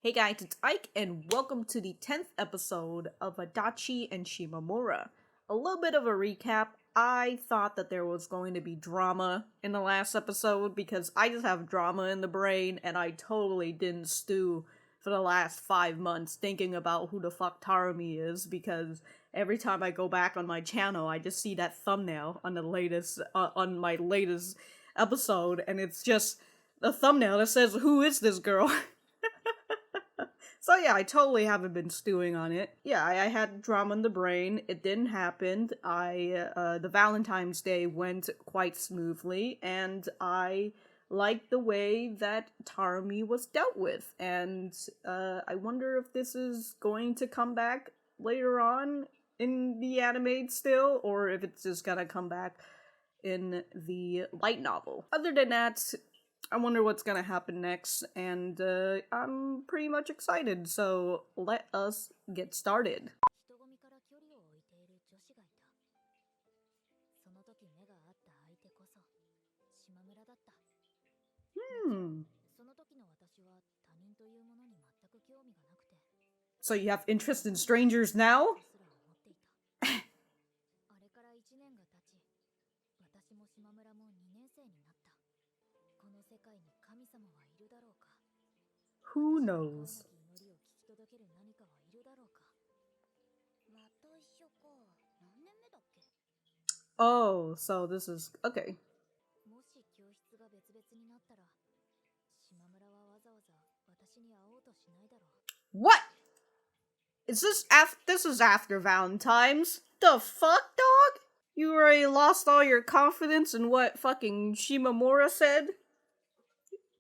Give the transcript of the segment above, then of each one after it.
Hey guys, it's Ike, and welcome to the 10th episode of Adachi and Shimamura. A little bit of a recap. I thought that there was going to be drama in the last episode because I just have drama in the brain, and I totally didn't stew for the last 5 months thinking about who the fuck Tarumi is because every time I go back on my channel, I just see that thumbnail on on my latest episode, and it's just a thumbnail that says, "Who is this girl?" So yeah, I totally haven't been stewing on it. Yeah, I had drama in the brain. It didn't happen. The Valentine's Day went quite smoothly, and I liked the way that Tarumi was dealt with. And I wonder if this is going to come back later on in the anime still, or if it's just gonna come back in the light novel. Other than that, I wonder what's gonna happen next, and I'm pretty much excited, so let us get started. So you have interest in strangers now? Who knows? Oh, so this is okay. What? Is this after? This is after Valentine's? The fuck, dog? You already lost all your confidence in what fucking Shimamura said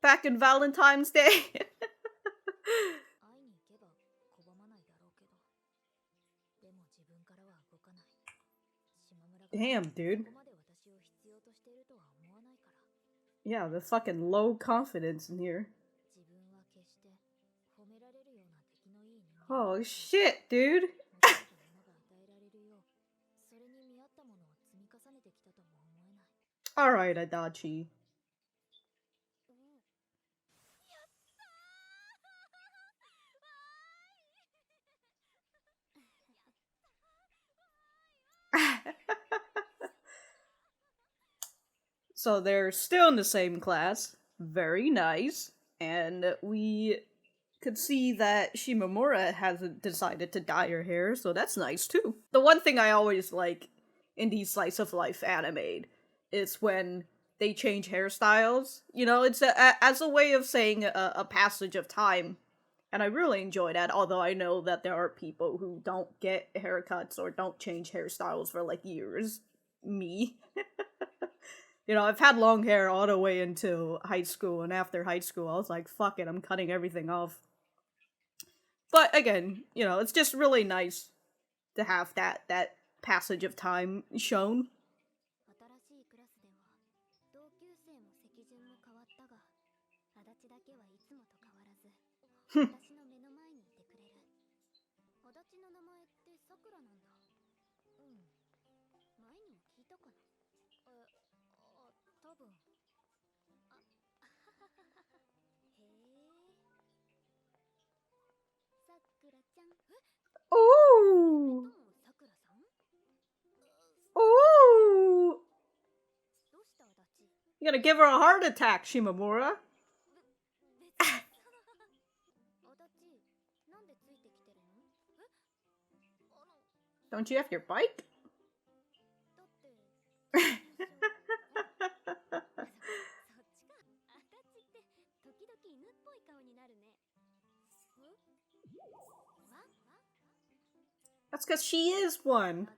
back in Valentine's Day? Damn, dude. Yeah, the fucking low confidence in here. Oh shit, dude. Alright, Adachi. So they're still in the same class. Very nice. And we could see that Shimamura hasn't decided to dye her hair, so that's nice too. The one thing I always like in these slice of life anime is when they change hairstyles. You know, it's as a way of saying a passage of time. And I really enjoy that, although I know that there are people who don't get haircuts or don't change hairstyles for like years. Me. You know, I've had long hair all the way until high school, and after high school, I was like, fuck it, I'm cutting everything off. But again, you know, it's just really nice to have that passage of time shown. Ooh! Ooh! You're gonna give her a heart attack, Shimamura. Don't you have your bike? That's because she is one.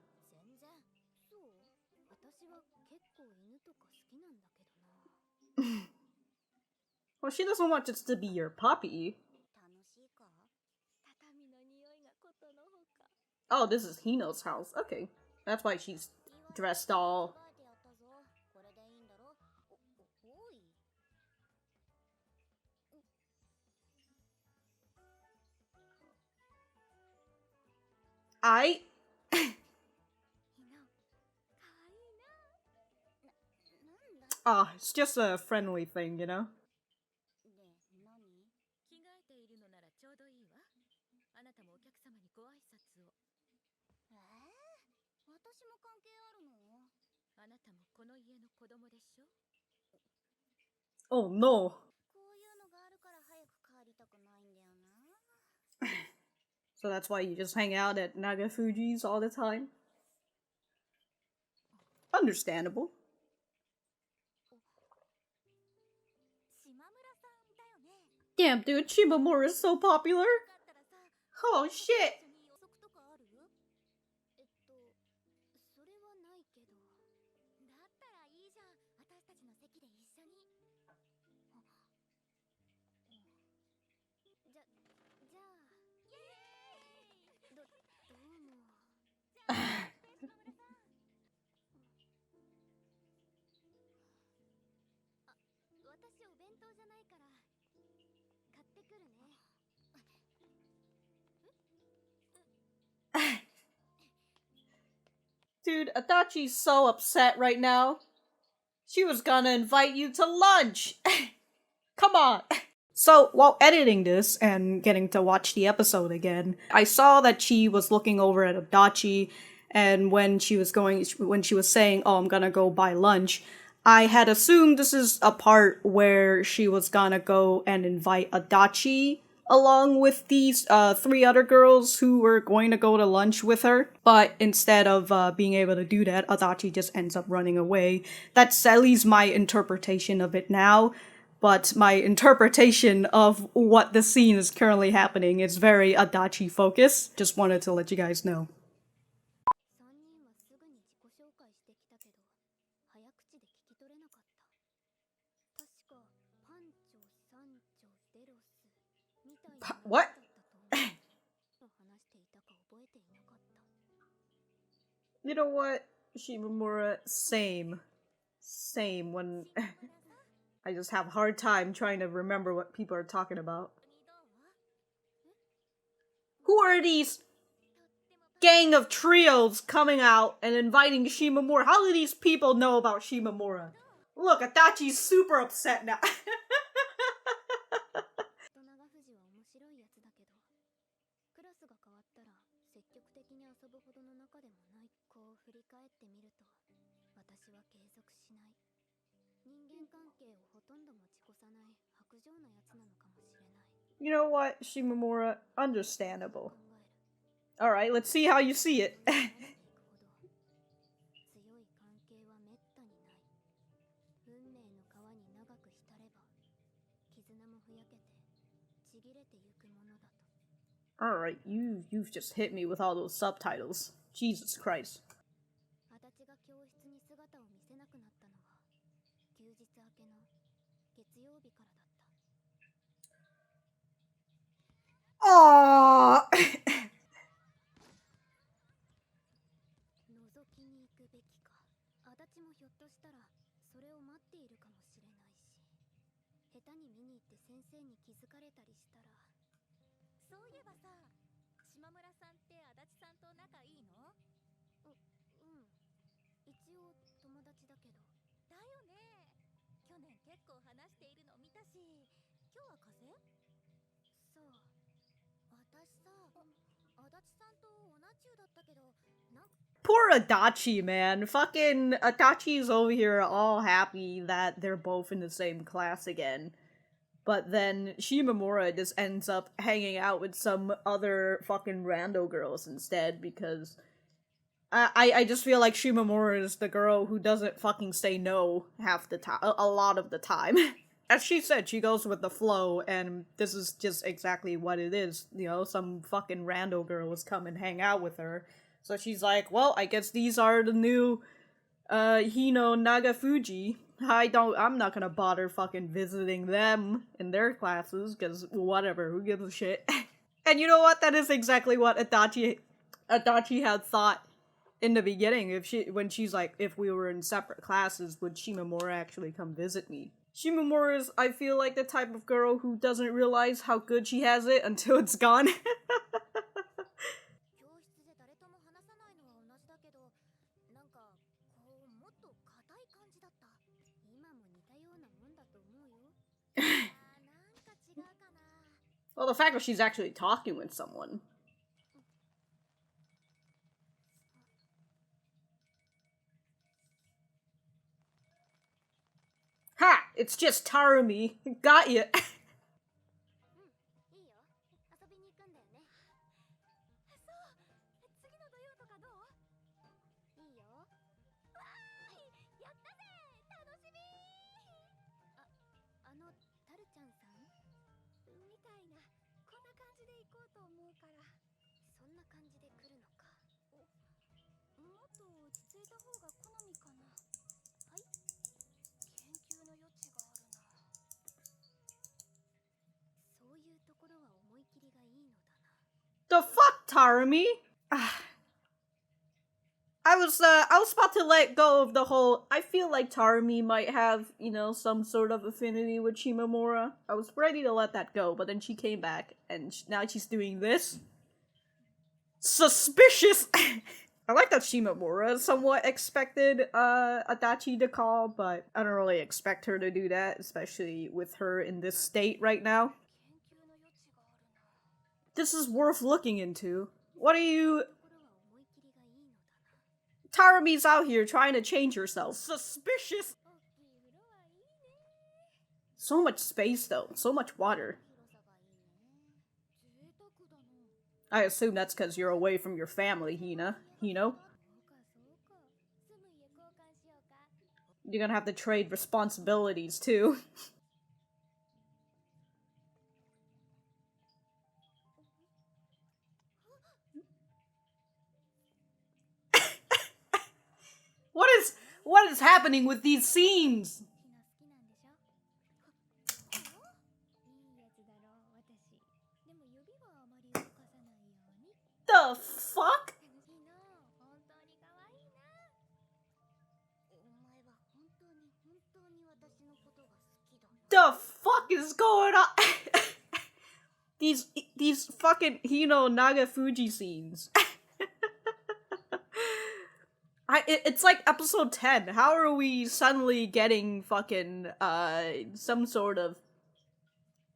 Well, she doesn't want just to be your puppy. Oh, this is Hino's house. Okay. That's why she's dressed all... Oh, it's just a friendly thing, you know? Oh no. So that's why you just hang out at Nagafuji's all the time? Understandable. Damn, dude, Shimamura is so popular. Oh shit. Dude, Adachi's so upset right now. She was gonna invite you to lunch. Come on. So, while editing this and getting to watch the episode again, I saw that she was looking over at Adachi, and when she was saying, "Oh, I'm gonna go buy lunch," I had assumed this is a part where she was gonna go and invite Adachi along with these three other girls who were going to go to lunch with her. But instead of being able to do that, Adachi just ends up running away. That's at least my interpretation of it now. But my interpretation of what the scene is currently happening is very Adachi focused. Just wanted to let you guys know. What? You know what, Shimamura? Same. When I just have a hard time trying to remember what people are talking about. Who are these gang of trios coming out and inviting Shimamura? How do these people know about Shimamura? Look, Adachi's super upset now. You know what, Shimamura? Understandable. Alright, let's see how you see it. Alright, you've just hit me with all those subtitles. Jesus Christ. Aww. Poor Adachi, man. Fucking Adachi's over here all happy that they're both in the same class again. But then Shimamura just ends up hanging out with some other fucking rando girls instead because I just feel like Shimamura is the girl who doesn't fucking say no half the time, a lot of the time. As she said, she goes with the flow, and this is just exactly what it is. You know, some fucking rando girls come and hang out with her. So she's like, well, I guess these are the new, Hino and Nagafuji. I'm not gonna bother fucking visiting them in their classes, cause whatever, who gives a shit? And you know what? That is exactly what Adachi had thought in the beginning. When she's like, if we were in separate classes, would Shimamura actually come visit me? Shimamura is, I feel like, the type of girl who doesn't realize how good she has it until it's gone. Well, the fact that she's actually talking with someone. Ha! It's just Tarumi. Got you. The fuck, Tarumi? I was about to let go of the whole. I feel like Tarumi might have, some sort of affinity with Shimamura. I was ready to let that go, but then she came back, and now she's doing this. Suspicious. I like that Shimamura somewhat expected Adachi to call, but I don't really expect her to do that, especially with her in this state right now. This is worth looking into. What are you... Tarumi's out here trying to change herself. Suspicious! So much space, though. So much water. I assume that's because you're away from your family, Hino. You're gonna have to trade responsibilities, too. What is happening with these scenes? The fuck? The fuck is going on? These fucking Hino and Nagafuji scenes. It's like episode 10. How are we suddenly getting fucking, some sort of,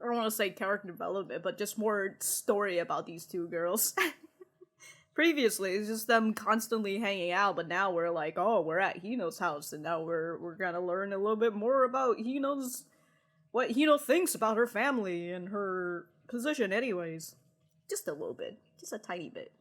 I don't want to say character development, but just more story about these two girls. Previously, it's just them constantly hanging out, but now we're like, oh, we're at Hino's house, and now we're gonna learn a little bit more about what Hino thinks about her family and her position anyways. Just a little bit. Just a tiny bit.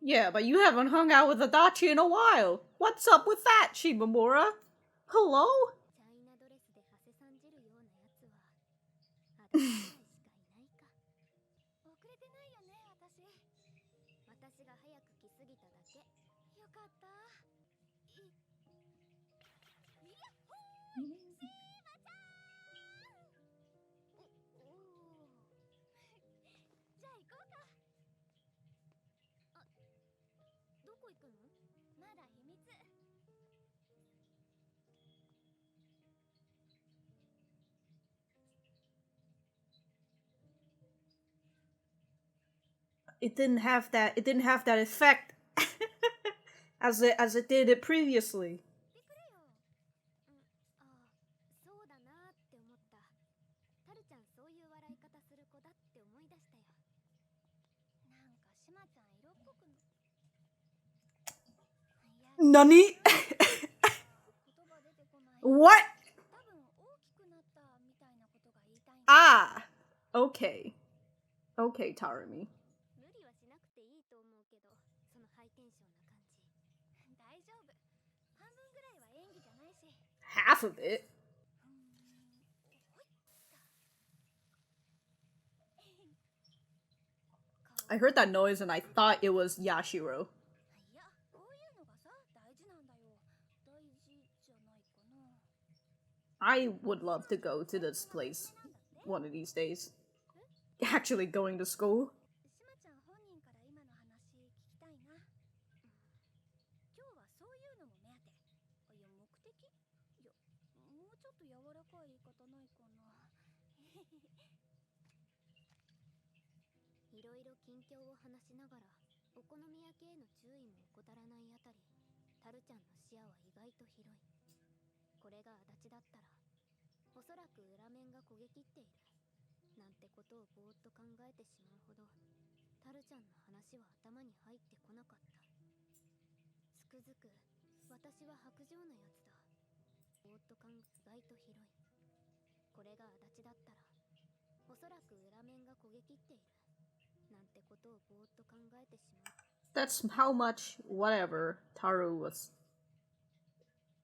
Yeah, but you haven't hung out with Adachi in a while. What's up with that, Shimamura? Hello? It didn't have that effect as it did it previously. Nani? What? Ah. Okay. Okay, Tarumi. Half of it? I heard that noise and I thought it was Yashiro. I would love to go to this place one of these days. Actually going to school. お好み焼きへの注意も怠らないあたり、タルちゃんの視野は意外と広い。これが足立だったら、おそらく裏面が焦げきっているなんてことをぼーっと考えてしまうほど、タルちゃんの話は頭に入ってこなかった。つくづく私は薄情なやつだ。ぼーっと意外と広い。これが足立だったら、おそらく裏面が焦げきっているなんてことをぼーっと考えてしまう。That's how much whatever Taru was.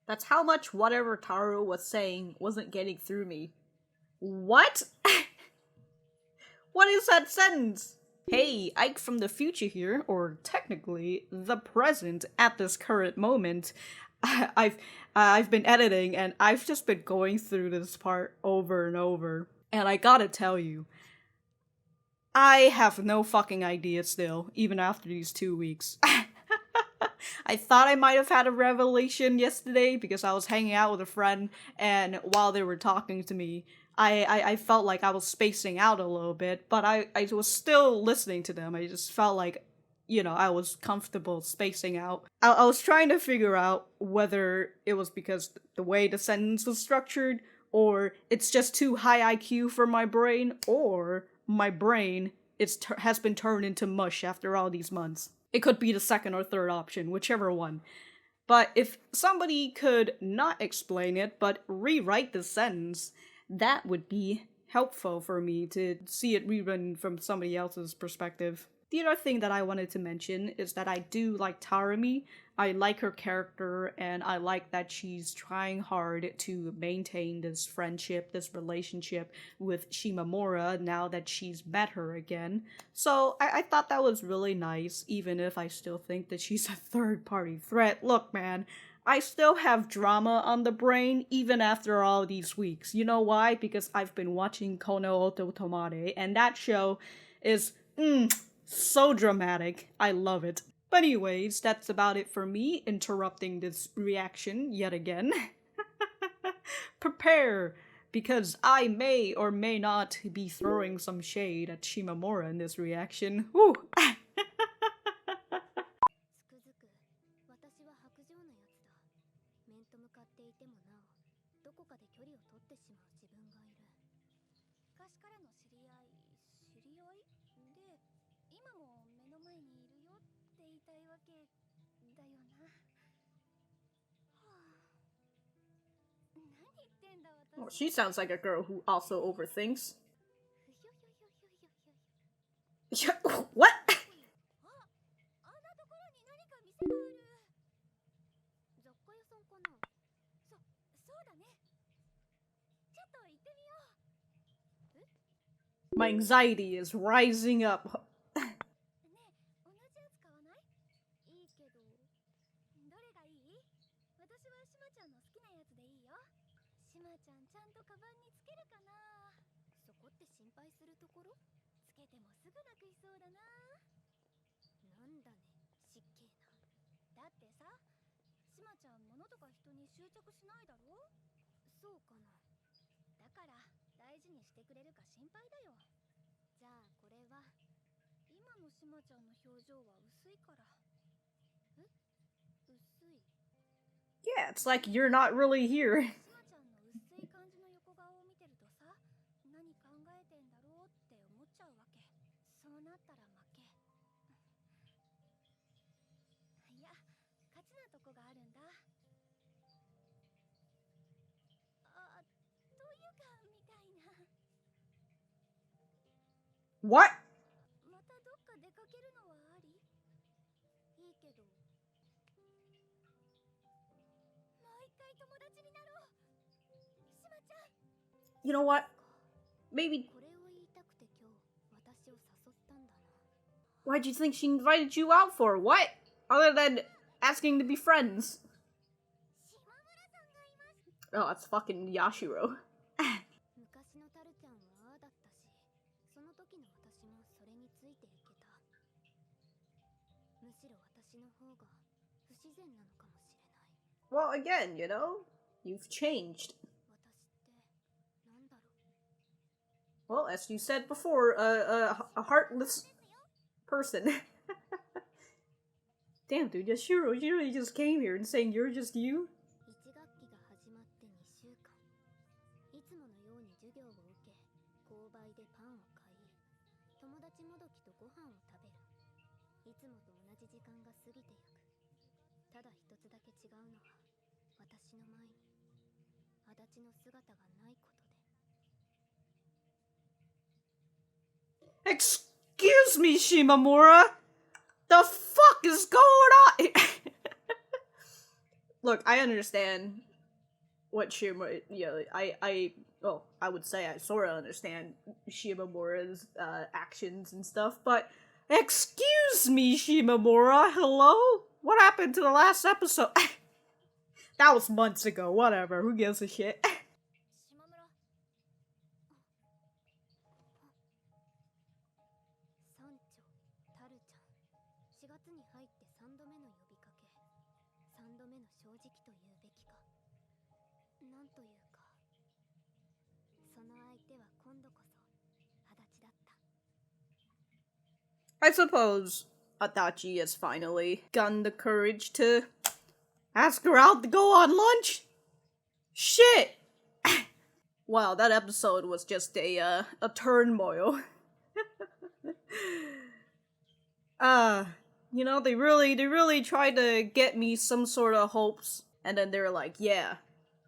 That's how much whatever Taru was saying wasn't getting through me. What? What is that sentence? Hey, Ike from the future here, or technically the present at this current moment. I've been editing and I've just been going through this part over and over. And I gotta tell you, I have no fucking idea still, even after these 2 weeks. I thought I might have had a revelation yesterday because I was hanging out with a friend, and while they were talking to me, I felt like I was spacing out a little bit, but I was still listening to them. I just felt like, you know, I was comfortable spacing out. I was trying to figure out whether it was because the way the sentence was structured, or it's just too high IQ for my brain, or my brain has been turned into mush after all these months. It could be the second or third option, whichever one. But if somebody could not explain it, but rewrite the sentence, that would be helpful for me to see it rewritten from somebody else's perspective. The other thing that I wanted to mention is that I do like Tarumi. I like her character, and I like that she's trying hard to maintain this friendship, this relationship with Shimamura now that she's met her again. So I thought that was really nice, even if I still think that she's a third-party threat. Look, man, I still have drama on the brain even after all these weeks. You know why? Because I've been watching Kono Oto Tomare, and that show is, so dramatic. I love it. But anyways, that's about it for me, interrupting this reaction yet again. Prepare, because I may or may not be throwing some shade at Shimamura in this reaction. Woo! つくづく私は薄情なやつだ。面と向かっていてもなお、どこかで距離を取ってしまう自分がいる。昔からの知り合いで、今も目の前にいるよって言いたいわけだよな。何言ってんだ私。 Well, she sounds like a girl who also overthinks. What? あんなところに何か店がある。雑貨屋さんかな。そうだね。ちょっと行ってみよう。 My anxiety is rising up. ねえ、同じやつ買わない？いいけど、どれがいい？私はしまちゃんの好きなやつでいいよ。しまちゃんちゃんとカバンにつけるかな。そこって心配するところ？つけてもすぐなくしそうだな。なんだね、失敬な。だってさ、しまちゃん物とか人に執着しないだろ？そうかな。だから大事にしてくれるか心配だよ。じゃあこれは今のしまちゃんの表情は薄いから。え？薄い。 Yeah, it's like you're not really here. しまちゃんの薄い感じの横顔を見てるとさ、何考えてんだろうって思っちゃうわけ。そうなったら負け。いや、勝ちなとこがあるんだ。というかみたいな。 What? またどっか出かけるのはあり？いいけど。もう一回友達になろう。しまちゃん。 You know what? Maybe. これを言いたくて今日私を誘ったんだな。 Why'd you think she invited you out for? What? Other than asking to be friends. 島村さんがいます。 Oh, that's fucking Yashiro. 昔のタルちゃんはああだったし、その時の私もそれについていけた。むしろ私の方が不自然なのかもしれない。 Well, again, you know, you've changed. 私ってなんだろう。 Well, as you said before, a heartless person. Damn, dude, Yashiro, you really just came here and saying you're just you? 1学期が始まって2週間。いつものように授業を受け、購買でパンを買い、友達もどきとご飯を食べる。いつもと同じ時間が過ぎてゆく。ただ一つだけ違うのは、私の前に足立の姿がないことで。Excuse me, Shimamura! The fuck is going on? Look, I understand what Shimamura, I would say I sort of understand Shimamura's actions and stuff, but excuse me, Shimamura, hello? What happened to the last episode? That was months ago, whatever, who gives a shit? 島村。村長、タルちゃん。4月に入って3度目の呼びかけ。3度目の正直と言うべきか。なんというか。その相手は今度こそ、足立だった。I suppose Adachi has finally gotten the courage to ask her out to go on lunch? Shit! Wow, that episode was just a turmoil. You know, they really tried to get me some sort of hopes, and then they're like, yeah,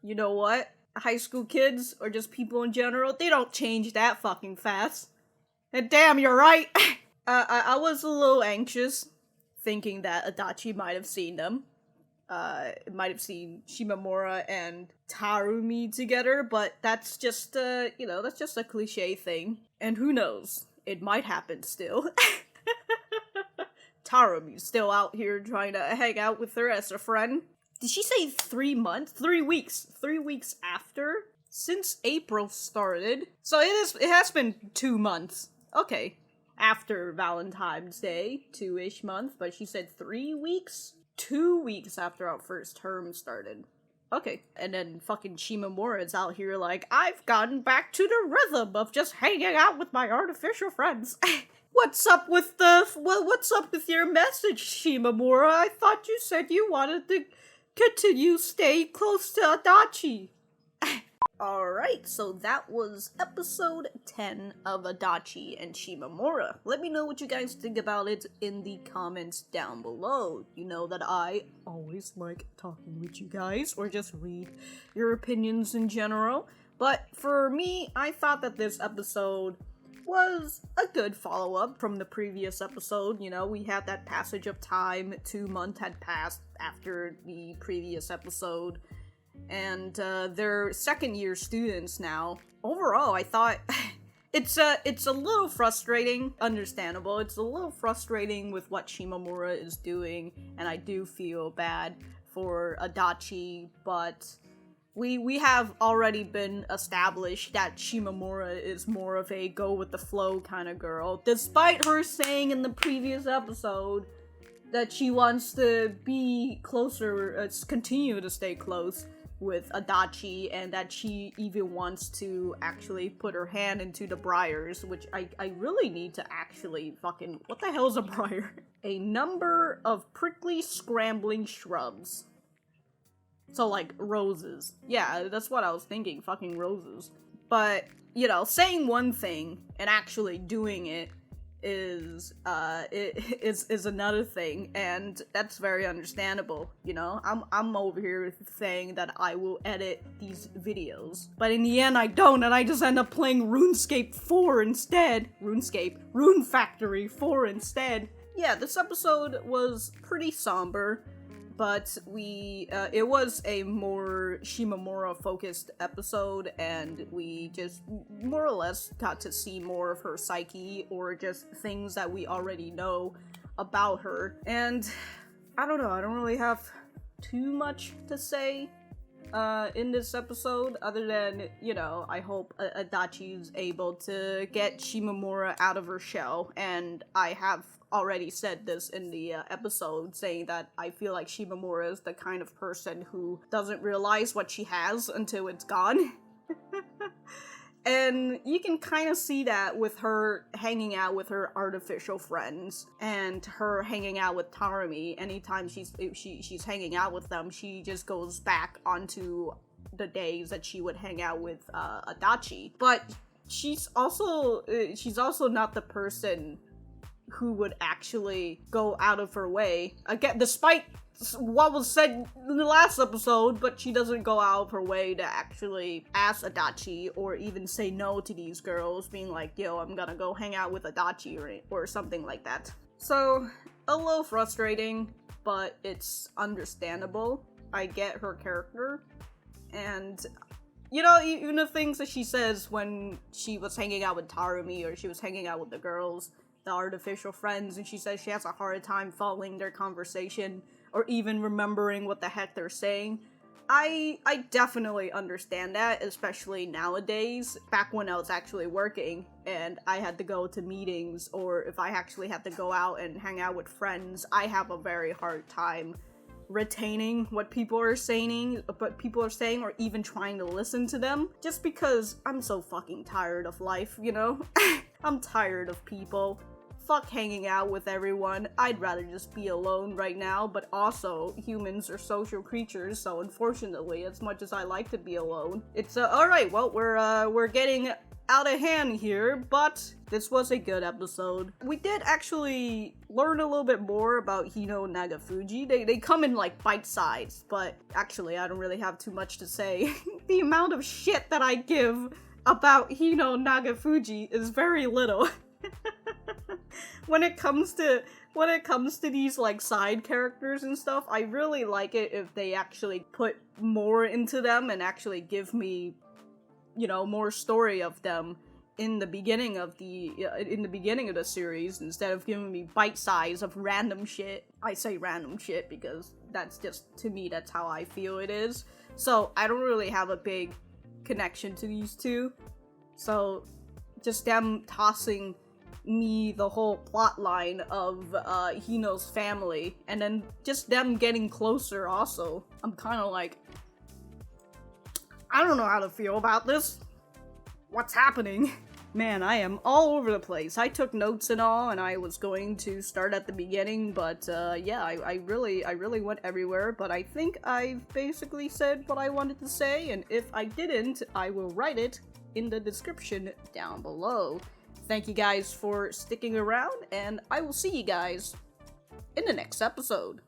you know what? High school kids, or just people in general, they don't change that fucking fast. And damn, you're right! I was a little anxious, thinking that Adachi might have seen them. Might have seen Shimamura and Tarumi together, but that's just, that's just a cliche thing. And who knows? It might happen still. Tarumi's still out here trying to hang out with her as a friend. Did she say 3 months? 3 weeks. 3 weeks after? Since April started. So it has been 2 months. Okay. After Valentine's Day. 2-ish months, but she said 3 weeks? 2 weeks after our first term started. Okay. And then fucking Shimamura is out here like, I've gotten back to the rhythm of just hanging out with my artificial friends. What's up with your message, Shimamura? I thought you said you wanted to continue stay close to Adachi. Alright, so that was episode 10 of Adachi and Shimamura. Let me know what you guys think about it in the comments down below. You know that I always like talking with you guys, or just read your opinions in general. But for me, I thought that this episode was a good follow-up from the previous episode. You know, we had that passage of time, 2 months had passed after the previous episode. And they're second-year students now. Overall, I thought it's a little frustrating, understandable. It's a little frustrating with what Shimamura is doing, and I do feel bad for Adachi, but we have already been established that Shimamura is more of a go-with-the-flow kind of girl, despite her saying in the previous episode that she wants to be closer, continue to stay close with Adachi, and that she even wants to actually put her hand into the briars, which I really need to actually fucking... What the hell is a briar? A number of prickly scrambling shrubs. So, like, roses. Yeah, that's what I was thinking, fucking roses. But, you know, saying one thing and actually doing it is another thing, and that's very understandable, you know? I'm over here saying that I will edit these videos, but in the end I don't, and I just end up playing RuneScape 4 instead. Rune Factory 4 instead. Yeah, this episode was pretty somber, but it was a more Shimamura-focused episode, and we just more or less got to see more of her psyche, or just things that we already know about her. And I don't know, I don't really have too much to say in this episode, other than, you know, I hope Adachi's able to get Shimamura out of her shell, and I have already said this in the episode, saying that I feel like Shimamura is the kind of person who doesn't realize what she has until it's gone. And you can kind of see that with her hanging out with her artificial friends and her hanging out with Tarumi. Anytime she's hanging out with them, she just goes back onto the days that she would hang out with Adachi. But she's also not the person who would actually go out of her way, again, despite what was said in the last episode, but she doesn't go out of her way to actually ask Adachi or even say no to these girls, being like, yo, I'm gonna go hang out with Adachi or something like that. So, a little frustrating, but it's understandable. I get her character, and you know, even the things that she says when she was hanging out with Tarumi or she was hanging out with the girls, the artificial friends, and she says she has a hard time following their conversation or even remembering what the heck they're saying. I definitely understand that, especially nowadays. Back when I was actually working and I had to go to meetings, or if I actually had to go out and hang out with friends, I have a very hard time retaining what people are saying, or even trying to listen to them, just because I'm so fucking tired of life, you know? I'm tired of people. Fuck hanging out with everyone. I'd rather just be alone right now, but also, humans are social creatures, so unfortunately, as much as I like to be alone, it's, alright, well, we're getting out of hand here, but this was a good episode. We did actually learn a little bit more about Hino and Nagafuji. They come in, like, bite-sized, but actually, I don't really have too much to say. The amount of shit that I give about Hino and Nagafuji is very little. When it comes to these, like, side characters and stuff, I really like it if they actually put more into them and actually give me, you know, more story of them in the beginning of the series, instead of giving me bite size of random shit. I say random shit because that's just, to me, that's how I feel it is. So I don't really have a big connection to these two. So just them tossing me the whole plot line of Hino's family, and then just them getting closer also. I'm kind of like, I don't know how to feel about this. What's happening? Man, I am all over the place. I took notes and all, and I was going to start at the beginning, but yeah, I really went everywhere, but I think I've basically said what I wanted to say, and if I didn't, I will write it in the description down below. Thank you guys for sticking around, and I will see you guys in the next episode.